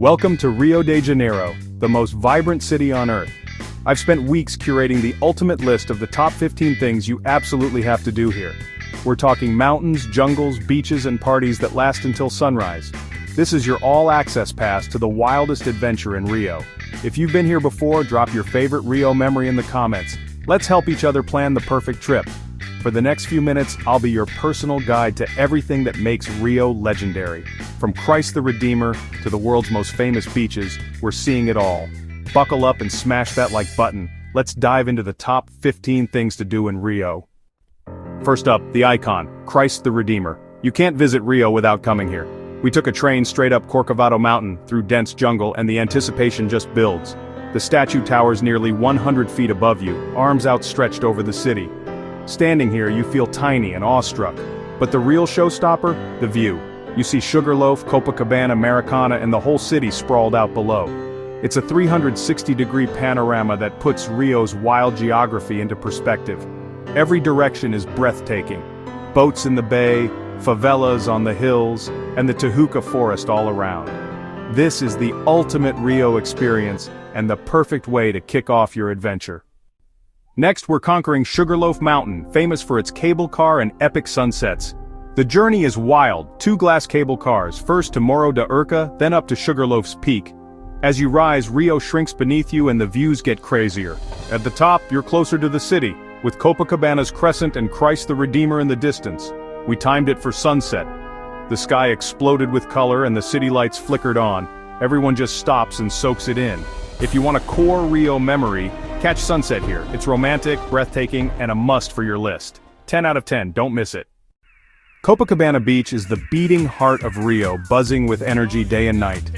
Welcome to Rio de Janeiro, the most vibrant city on earth. I've spent weeks curating the ultimate list of the top 15 things you absolutely have to do here. We're talking mountains, jungles, beaches, and parties that last until sunrise. This is your all-access pass to the wildest adventure in Rio. If you've been here before, drop your favorite Rio memory in the comments. Let's help each other plan the perfect trip. For the next few minutes, I'll be your personal guide to everything that makes Rio legendary. From Christ the Redeemer to the world's most famous beaches, we're seeing it all. Buckle up and smash that like button. Let's dive into the top 15 things to do in Rio. First up, the icon, Christ the Redeemer. You can't visit Rio without coming here. We took a train straight up Corcovado Mountain through dense jungle, and the anticipation just builds. The statue towers nearly 100 feet above you, arms outstretched over the city. Standing here, you feel tiny and awestruck. But the real showstopper? The view. You see Sugarloaf, Copacabana, Maracanã, and the whole city sprawled out below. It's a 360-degree panorama that puts Rio's wild geography into perspective. Every direction is breathtaking. Boats in the bay, favelas on the hills, and the Tijuca forest all around. This is the ultimate Rio experience, and the perfect way to kick off your adventure. Next, we're conquering Sugarloaf Mountain, famous for its cable car and epic sunsets. The journey is wild, 2 glass cable cars, first to Morro de Urca, then up to Sugarloaf's peak. As you rise, Rio shrinks beneath you and the views get crazier. At the top, you're closer to the city, with Copacabana's crescent and Christ the Redeemer in the distance. We timed it for sunset. The sky exploded with color and the city lights flickered on. Everyone just stops and soaks it in. If you want a core Rio memory, catch sunset here. It's romantic, breathtaking, and a must for your list. 10 out of 10, don't miss it. Copacabana Beach is the beating heart of Rio, buzzing with energy day and night.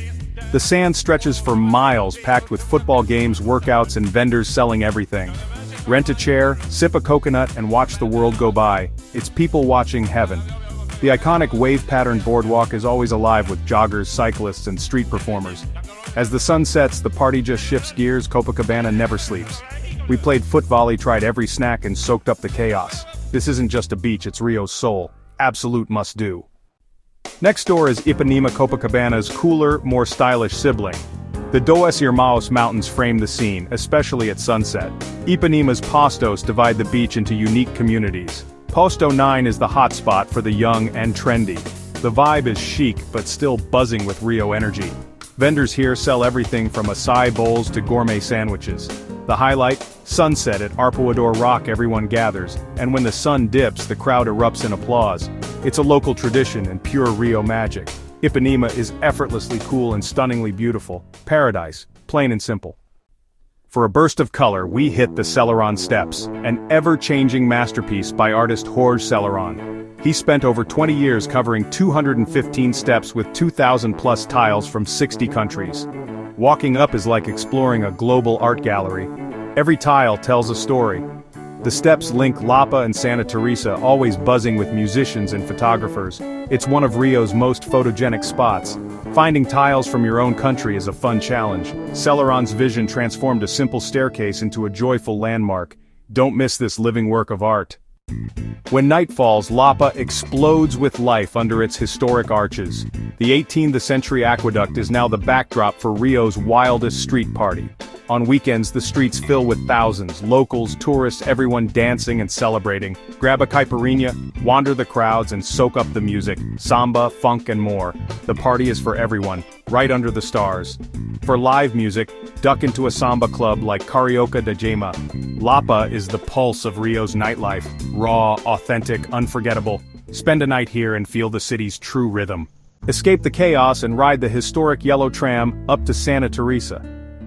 The sand stretches for miles, packed with football games, workouts, and vendors selling everything. Rent a chair, sip a coconut, and watch the world go by. It's people watching heaven. The iconic wave-patterned boardwalk is always alive with joggers, cyclists, and street performers. As the sun sets, the party just shifts gears. Copacabana never sleeps. We played foot volley, tried every snack, and soaked up the chaos. This isn't just a beach, it's Rio's soul. Absolute must-do. Next door is Ipanema, Copacabana's cooler, more stylish sibling. The Dos Irmãos Mountains frame the scene, especially at sunset. Ipanema's postos divide the beach into unique communities. Posto 9 is the hotspot for the young and trendy. The vibe is chic, but still buzzing with Rio energy. Vendors here sell everything from acai bowls to gourmet sandwiches. The highlight? Sunset at Arpoador Rock. Everyone gathers, and when the sun dips, the crowd erupts in applause. It's a local tradition and pure Rio magic. Ipanema is effortlessly cool and stunningly beautiful. Paradise, plain and simple. For a burst of color, we hit the Selarón Steps, an ever-changing masterpiece by artist Jorge Selarón. He spent over 20 years covering 215 steps with 2,000+ tiles from 60 countries. Walking up is like exploring a global art gallery. Every tile tells a story. The steps link Lapa and Santa Teresa, always buzzing with musicians and photographers. It's one of Rio's most photogenic spots. Finding tiles from your own country is a fun challenge. Selarón vision transformed a simple staircase into a joyful landmark. Don't miss this living work of art. When night falls, Lapa explodes with life under its historic arches. The 18th century aqueduct is now the backdrop for Rio's wildest street party. On weekends, the streets fill with thousands, locals, tourists, everyone dancing and celebrating. Grab a caipirinha, wander the crowds, and soak up the music, samba, funk, and more. The party is for everyone, right under the stars. For live music, duck into a samba club like Carioca de Jama. Lapa is the pulse of Rio's nightlife, raw, authentic, unforgettable. Spend a night here and feel the city's true rhythm. Escape the chaos and ride the historic yellow tram up to Santa Teresa.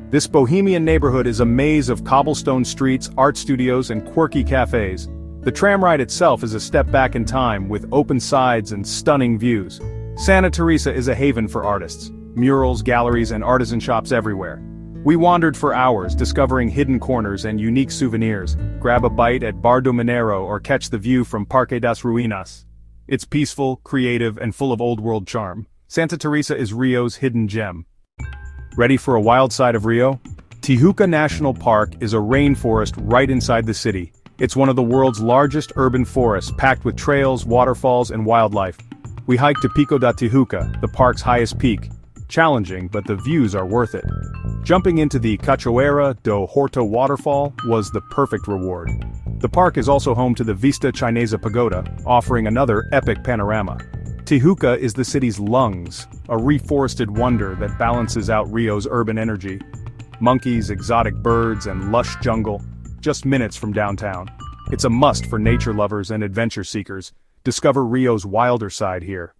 This bohemian neighborhood is a maze of cobblestone streets, art studios, and quirky cafes. The tram ride itself is a step back in time, with open sides and stunning views. Santa Teresa is a haven for artists. Murals, galleries, and artisan shops everywhere. We wandered for hours, discovering hidden corners and unique souvenirs. Grab a bite at Bar do Mineiro or catch the view from Parque das Ruínas. It's peaceful, creative, and full of old-world charm. Santa Teresa is Rio's hidden gem. Ready for a wild side of Rio? Tijuca National Park is a rainforest right inside the city. It's one of the world's largest urban forests, packed with trails, waterfalls, and wildlife. We hiked to Pico da Tijuca, the park's highest peak. Challenging, but the views are worth it. Jumping into the Cachoeira do Horto waterfall was the perfect reward. The park is also home to the Vista Chinesa Pagoda, offering another epic panorama. Tijuca is the city's lungs, a reforested wonder that balances out Rio's urban energy. Monkeys, exotic birds, and lush jungle, just minutes from downtown. It's a must for nature lovers and adventure seekers. Discover Rio's wilder side here.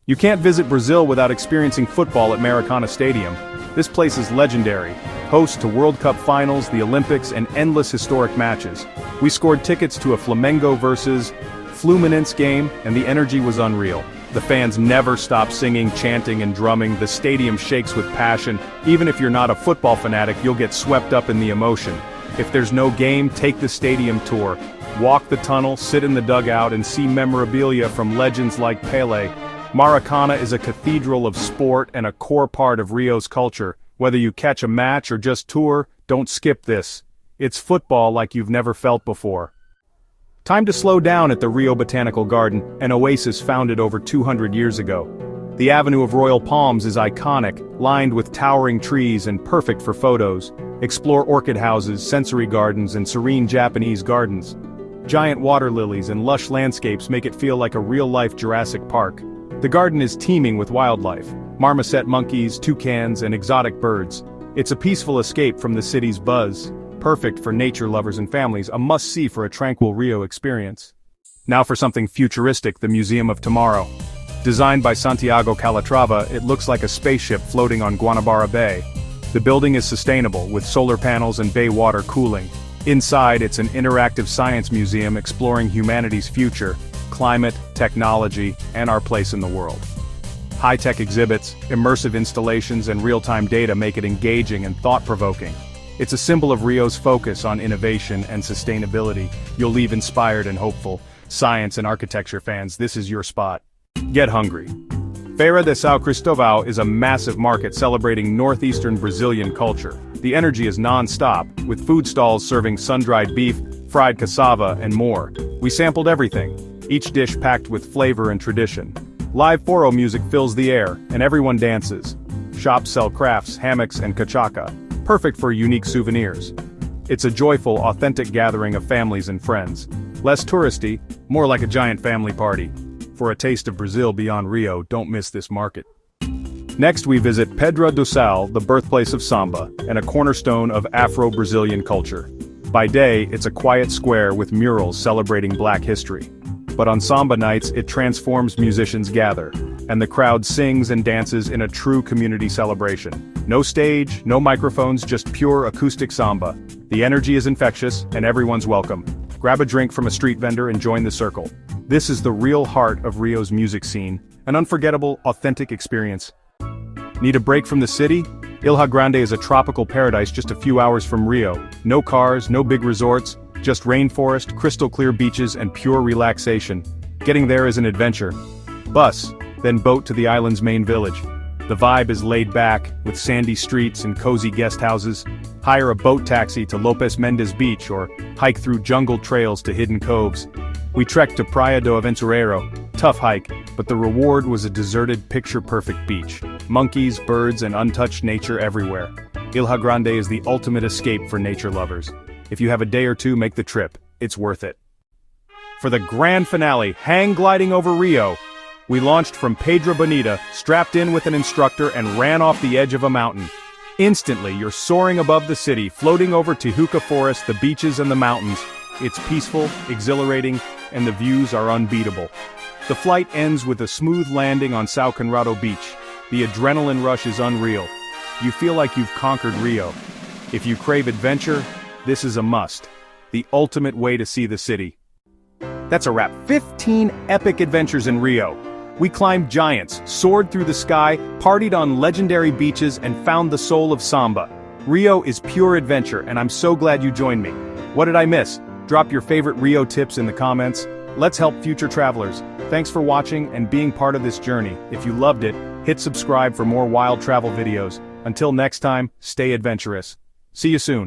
You can't visit Brazil without experiencing football at Maracanã Stadium. This place is legendary, host to World Cup finals, the Olympics, and endless historic matches. We scored tickets to a Flamengo versus Fluminense game, and the energy was unreal. The fans never stop singing, chanting, and drumming. The stadium shakes with passion. Even if you're not a football fanatic, you'll get swept up in the emotion. If there's no game, take the stadium tour. Walk the tunnel, sit in the dugout, and see memorabilia from legends like Pelé. Maracanã is a cathedral of sport and a core part of Rio's culture. Whether you catch a match or just tour, don't skip this. It's football like you've never felt before. Time to slow down at the Rio Botanical Garden, an oasis founded over 200 years ago. The Avenue of Royal Palms is iconic, lined with towering trees and perfect for photos. Explore orchid houses, sensory gardens, and serene Japanese gardens. Giant water lilies and lush landscapes make it feel like a real-life Jurassic Park. The garden is teeming with wildlife, marmoset monkeys, toucans, and exotic birds. It's a peaceful escape from the city's buzz, perfect for nature lovers and families, a must-see for a tranquil Rio experience. Now for something futuristic, the Museum of Tomorrow. Designed by Santiago Calatrava, it looks like a spaceship floating on Guanabara Bay. The building is sustainable, with solar panels and bay water cooling. Inside, it's an interactive science museum exploring humanity's future, climate, technology, and our place in the world. High-tech exhibits, immersive installations, and real-time data make it engaging and thought-provoking. It's a symbol of Rio's focus on innovation and sustainability. You'll leave inspired and hopeful. Science and architecture fans, this is your spot. Get hungry. Feira de São Cristóvão is a massive market celebrating northeastern Brazilian culture. The energy is non-stop, with food stalls serving sun-dried beef, fried cassava, and more. We sampled everything, each dish packed with flavor and tradition. Live foro music fills the air, and everyone dances. Shops sell crafts, hammocks, and cachaca, perfect for unique souvenirs. It's a joyful, authentic gathering of families and friends. Less touristy, more like a giant family party. For a taste of Brazil beyond Rio, don't miss this market. Next we visit Pedra do Sal, the birthplace of samba, and a cornerstone of Afro-Brazilian culture. By day, it's a quiet square with murals celebrating Black history. But on samba nights, it transforms musicians gather, and the crowd sings and dances in a true community celebration. No stage, no microphones, just pure acoustic samba. The energy is infectious, and everyone's welcome. Grab a drink from a street vendor and join the circle. This is the real heart of Rio's music scene, an unforgettable, authentic experience. Need a break from the city? Ilha Grande is a tropical paradise just a few hours from Rio. No cars, no big resorts, just rainforest, crystal-clear beaches, and pure relaxation. Getting there is an adventure. Bus, then boat to the island's main village. The vibe is laid back, with sandy streets and cozy guest houses. Hire a boat taxi to Lopes Mendes Beach or hike through jungle trails to hidden coves. We trekked to Praia do Aventureiro. Tough hike, but the reward was a deserted, picture-perfect beach. Monkeys, birds, and untouched nature everywhere. Ilha Grande is the ultimate escape for nature lovers. If you have a day or two, make the trip. It's worth it. For the grand finale, hang gliding over Rio, we launched from Pedra Bonita, strapped in with an instructor, and ran off the edge of a mountain. Instantly, you're soaring above the city, floating over Tijuca Forest, the beaches, and the mountains. It's peaceful, exhilarating, and the views are unbeatable. The flight ends with a smooth landing on São Conrado Beach. The adrenaline rush is unreal. You feel like you've conquered Rio. If you crave adventure, this is a must. The ultimate way to see the city. That's a wrap. 15 epic adventures in Rio. We climbed giants, soared through the sky, partied on legendary beaches, and found the soul of samba. Rio is pure adventure, and I'm so glad you joined me. What did I miss? Drop your favorite Rio tips in the comments. Let's help future travelers. Thanks for watching and being part of this journey. If you loved it, hit subscribe for more wild travel videos. Until next time, stay adventurous. See you soon.